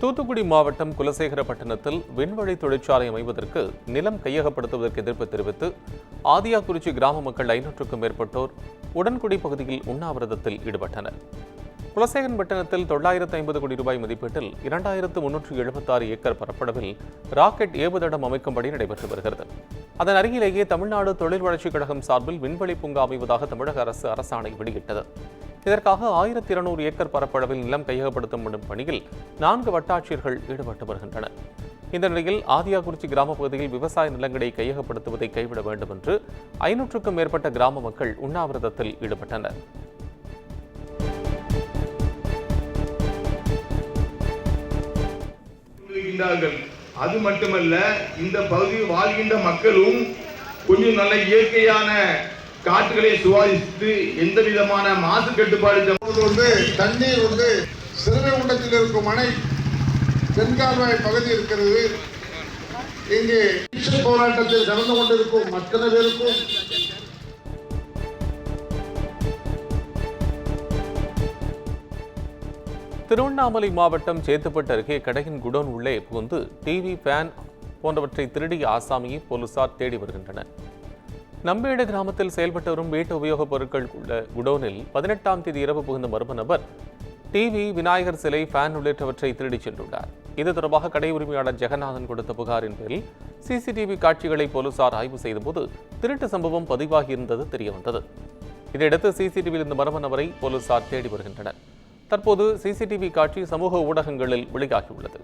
தூத்துக்குடி மாவட்டம் குலசேகரப்பட்டினத்தில் விண்வெளி தொழிற்சாலை அமைவதற்கு நிலம் கையகப்படுத்துவதற்கு எதிர்ப்பு தெரிவித்து ஆதியாக்குறிச்சி கிராம மக்கள் 500க்கும் மேற்பட்டோர் உடன்குடி பகுதியில் உண்ணாவிரதத்தில் ஈடுபட்டனர். குலசேகரப்பட்டினத்தில் 950 கோடி ரூபாய் மதிப்பீட்டில் 2376 ஏக்கர் பரப்பளவில் ராக்கெட் ஏவுதளம் அமைக்கும்படி நடைபெற்று வருகிறது. அதன் அருகிலேயே தமிழ்நாடு தொழில் வளர்ச்சிக் கழகம் சார்பில் விண்வெளி பூங்கா அமைவதாக தமிழக அரசு அரசாணை வெளியிட்டது. இதற்காக 1200 ஏக்கர் பரப்பளவில் நிலம் கையகப்படுத்தும் பணியில் 4 வட்டாட்சியர்கள் ஈடுபட்டு வருகின்றனர். இந்த நிலையில் ஆதியாக்குறிச்சி கிராம பகுதியில் விவசாய நிலங்களை கையகப்படுத்துவதை கைவிட வேண்டும் என்று 500க்கும் மேற்பட்ட கிராம மக்கள் உண்ணாவிரதத்தில் ஈடுபட்டனர். அது மட்டுமல்ல, இந்த பகுதியில் வாழ்கின்ற மக்களும் கொஞ்சம் நல்ல இயற்கையான காற்றுகளை சுவாசித்து எந்த விதமான மாசு கட்டுப்பாடு தண்ணீர் சிறுவைகுண்டத்தில் இருக்கும் அணை தென்கால்வாய் பகுதி இருக்கிறது. இங்கே போராட்டத்தில் கலந்து கொண்டிருக்கும் அத்தனை பேருக்கும் திருவண்ணாமலை மாவட்டம் சேத்துப்பட்டு அருகே கடையின் குடோன் உள்ளே புகுந்து டிவி, ஃபேன் போன்றவற்றை திருடிய ஆசாமியை போலீசார் தேடி வருகின்றனர். நம்பேடு கிராமத்தில் செயல்பட்டு வரும் வீட்டு உபயோகப் பொருட்கள் உள்ள குடோனில் 18ஆம் தேதி இரவு புகுந்த மர்ம நபர் டிவி, விநாயகர் சிலை, ஃபேன் உள்ளிட்டவற்றை திருடிச் சென்றுள்ளார். இது தொடர்பாக கடை உரிமையாளர் ஜெகநாதன் கொடுத்த புகாரின் பேரில் சிசிடிவி காட்சிகளை போலீசார் ஆய்வு செய்தபோது திருட்டு சம்பவம் பதிவாகியிருந்தது தெரியவந்தது. இதையடுத்து சிசிடிவியில் இந்த மர்ம நபரை போலீசார் தேடி வருகின்றனர். தற்போது சிசிடிவி காட்சி சமூக ஊடகங்களில் வெளியாகியுள்ளது.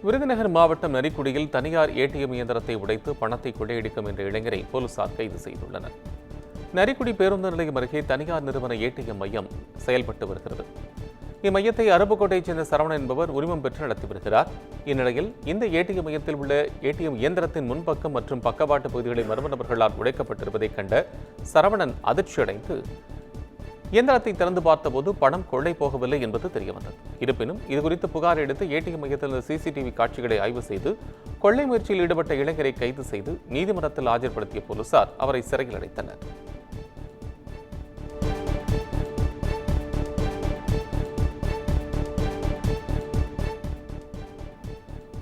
விருதுநகர் மாவட்டம் நரிக்குடியில் தனியார் ஏடிஎம் இயந்திரத்தை உடைத்து பணத்தை கொள்ளையடிக்கும் என்ற இளைஞரை போலீசார் கைது செய்துள்ளனர். நரிக்குடி பேருந்து நிலையம் அருகே தனியார் நிறுவன ஏடிஎம் மையம் செயல்பட்டு வருகிறது. இம்மையத்தை அருப்புக்கோட்டையைச் சேர்ந்த சரவணன் என்பவர் உரிமம் பெற்று நடத்தி வருகிறார். இந்நிலையில் இந்த ஏடிஎம் மையத்தில் உள்ள ஏடிஎம் இயந்திரத்தின் முன்பக்கம் மற்றும் பக்கவாட்டு பகுதிகளை மர்ம நபர்களால் உடைக்கப்பட்டிருப்பதைக் கண்ட சரவணன் அதிர்ச்சியடைந்து இயந்திரத்தை திறந்து பார்த்தபோது பணம் கொள்ளை போகவில்லை என்பது தெரியவந்தது. இருப்பினும் இதுகுறித்து புகார் எடுத்து ஏடிஎம் மையத்தில் உள்ள சிசிடிவி காட்சிகளை ஆய்வு செய்து கொள்ளை முயற்சியில் ஈடுபட்ட இளைஞரை கைது செய்து நீதிமன்றத்தில் ஆஜர்படுத்திய போலீசார் அவரை சிறையில் அடைத்தனர்.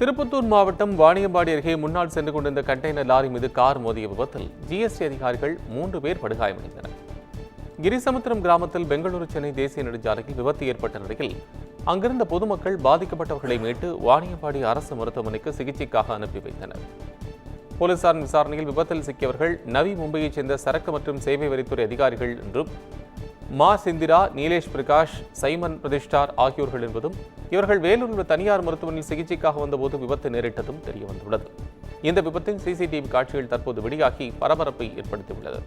திருப்பத்தூர் மாவட்டம் வாணியம்பாடி அருகே முன்னால் சென்று கொண்டிருந்த கண்டெய்னர் லாரி மீது கார் மோதிய விபத்தில் ஜிஎஸ்டி அதிகாரிகள் 3 பேர் படுகாயமடைந்தனர். கிரிசமுத்திரம் கிராமத்தில் பெங்களூரு சென்னை தேசிய நெடுஞ்சாலையில் விபத்து ஏற்பட்ட நிலையில் அங்கிருந்த பொதுமக்கள் பாதிக்கப்பட்டவர்களை மீட்டு வாணியம்பாடி அரசு மருத்துவமனைக்கு சிகிச்சைக்காக அனுப்பி வைத்தனர். போலீசாரின் விசாரணையில் விபத்தில் சிக்கியவர்கள் நவி மும்பையைச் சேர்ந்த சரக்கு மற்றும் சேவை வரித்துறை அதிகாரிகள் என்றும் மா சிந்திரா, நீலேஷ் பிரகாஷ், சைமன் பிரதிஷ்டார் ஆகியோர்கள் என்பதும் இவர்கள் வேலூரில் உள்ள தனியார் மருத்துவமனையில் சிகிச்சைக்காக வந்தபோது விபத்து நேரிட்டதும் தெரியவந்துள்ளது. இந்த விபத்தின் சிசிடிவி காட்சிகள் தற்போது வெளியாகி பரபரப்பை ஏற்படுத்தியுள்ளது.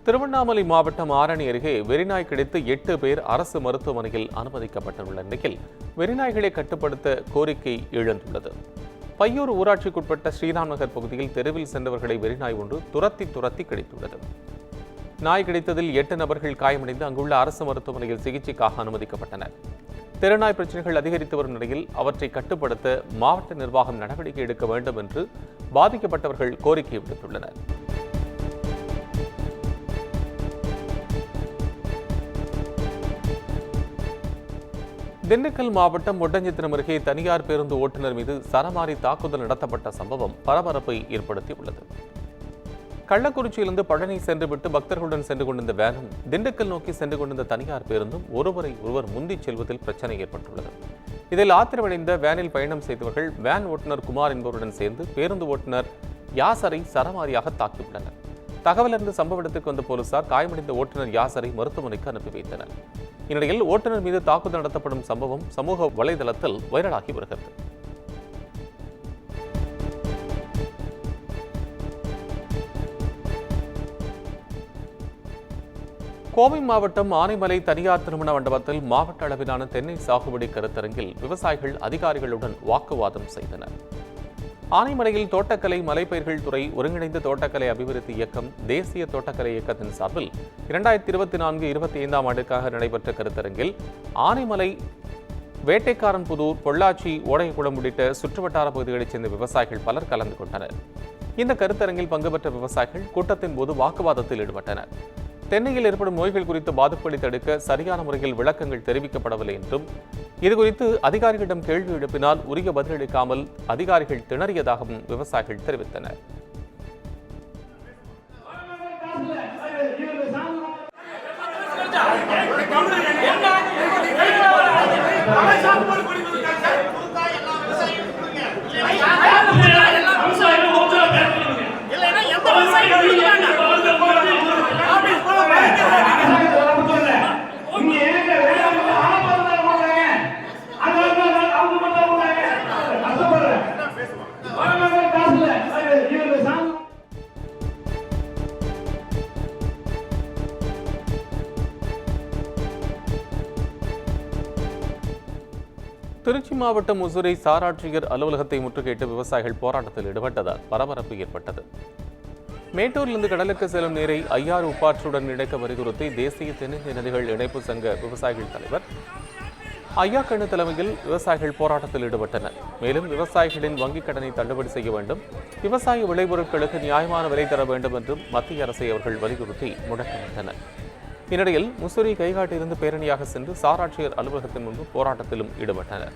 திருவண்ணாமலை மாவட்டம் ஆரணி அருகே வெறிநாய் கிடைத்து 8 பேர் அரசு மருத்துவமனையில் அனுமதிக்கப்பட்டுள்ள நிலையில் வெறிநாய்களை கட்டுப்படுத்த கோரிக்கை எழுந்துள்ளது. பையூர் ஊராட்சிக்குட்பட்ட ஸ்ரீராம் நகர் பகுதியில் தெருவில் சென்றவர்களை வெறிநாய் ஒன்று துரத்தி கிடைத்துள்ளது. நாய் கிடைத்ததில் 8 நபர்கள் காயமடைந்து அங்குள்ள அரசு மருத்துவமனையில் சிகிச்சைக்காக அனுமதிக்கப்பட்டனர். தெருநாய் பிரச்சனைகள் அதிகரித்து வரும் நிலையில் அவற்றை கட்டுப்படுத்த மாவட்ட நிர்வாகம் நடவடிக்கை எடுக்க வேண்டும் என்று பாதிக்கப்பட்டவர்கள் கோரிக்கை விடுத்துள்ளனர். திண்டுக்கல் மாவட்டம் ஒட்டஞ்சத்திரம் அருகே தனியார் பேருந்து ஓட்டுநர் மீது சரமாரி தாக்குதல் நடத்தப்பட்ட சம்பவம் பரபரப்பை ஏற்படுத்தியுள்ளது. கள்ளக்குறிச்சியிலிருந்து பழனி சென்றுவிட்டு பக்தர்களுடன் சென்று கொண்டிருந்த வேனும் திண்டுக்கல் நோக்கி சென்று கொண்டிருந்த தனியார் பேருந்தும் ஒருவரை ஒருவர் முந்திச் செல்வதில் பிரச்சனை ஏற்பட்டுள்ளது. இதில் ஆத்திரமடைந்த வேனில் பயணம் செய்தவர்கள் வேன் ஓட்டுநர் குமார் என்பவருடன் சேர்ந்து பேருந்து ஓட்டுநர் யாசரை சரமாரியாக தாக்கியுள்ளனர். தகவலறிந்து சம்பவ இடத்துக்கு வந்த போலீசார் காயமடைந்த ஓட்டுநர் யாசரை மருத்துவமனைக்கு அனுப்பி வைத்தனர். இந்நிலையில் ஓட்டுநர் மீது தாக்குதல் நடத்தப்படும் சம்பவம் சமூக வலைதளத்தில் வைரலாகி வருகிறது. கோவை மாவட்டம் ஆனைமலை தனியார் திருமண மண்டபத்தில் மாவட்ட அளவிலான தென்னை சாகுபடி கருத்தரங்கில் விவசாயிகள் அதிகாரிகளுடன் வாக்குவாதம் செய்தனர். ஆனைமலையில் தோட்டக்கலை மலைப்பயிர்கள் துறை ஒருங்கிணைந்த தோட்டக்கலை அபிவிருத்தி இயக்கம் தேசிய தோட்டக்கலை இயக்கத்தின் சார்பில் 2024-25 ஆண்டுக்காக நடைபெற்ற கருத்தரங்கில் ஆனைமலை, வேட்டைக்காரன்புதூர், பொள்ளாச்சி, ஓடைக்குளம் உள்ளிட்ட சுற்றுவட்டார பகுதிகளைச் சேர்ந்த விவசாயிகள் பலர் கலந்து கொண்டனர். இந்த கருத்தரங்கில் பங்கு பெற்ற விவசாயிகள் கூட்டத்தின் போது வாக்குவாதத்தில் ஈடுபட்டனர். தென்னையில் ஏற்படும் நோய்கள் குறித்து பாதிப்புகளை தடுக்க சரியான முறையில் விளக்கங்கள் தெரிவிக்கப்படவில்லை என்றும், இதுகுறித்து அதிகாரிகளிடம் கேள்வி எழுப்பினால் உரிய பதிலளிக்காமல் அதிகாரிகள் திணறியதாகவும் விவசாயிகள் தெரிவித்தனர். திருச்சி மாவட்டம் முசிறி சாராட்சியர் அலுவலகத்தை முற்றுகையிட்டு விவசாயிகள் போராட்டத்தில் ஈடுபட்டதால் பரபரப்பு ஏற்பட்டது. மேட்டூரிலிருந்து கடலுக்கு செல்லும் நீரை ஐயாறு உப்பாற்றுடன் இணைக்க வலியுறுத்தி தேசிய தென்னிந்திய நதிகள் இணைப்பு சங்க விவசாயிகள் தலைவர் ஐயாக்கண்ணு தலைமையில் விவசாயிகள் போராட்டத்தில் ஈடுபட்டனர். மேலும் விவசாயிகளின் வங்கிக் கடனை தள்ளுபடி செய்ய வேண்டும், விவசாய விளைபொருட்களுக்கு நியாயமான விலை தர வேண்டும் என்றும் மத்திய அரசை அவர்கள் வலியுறுத்தி முழக்கமிட்டனர். இந்நிலையில் முசிறி கைகாட்டிலிருந்து பேரணியாக சென்று சாராட்சியர் அலுவலகத்தின் முன்பு போராட்டத்திலும் ஈடுபட்டனர்.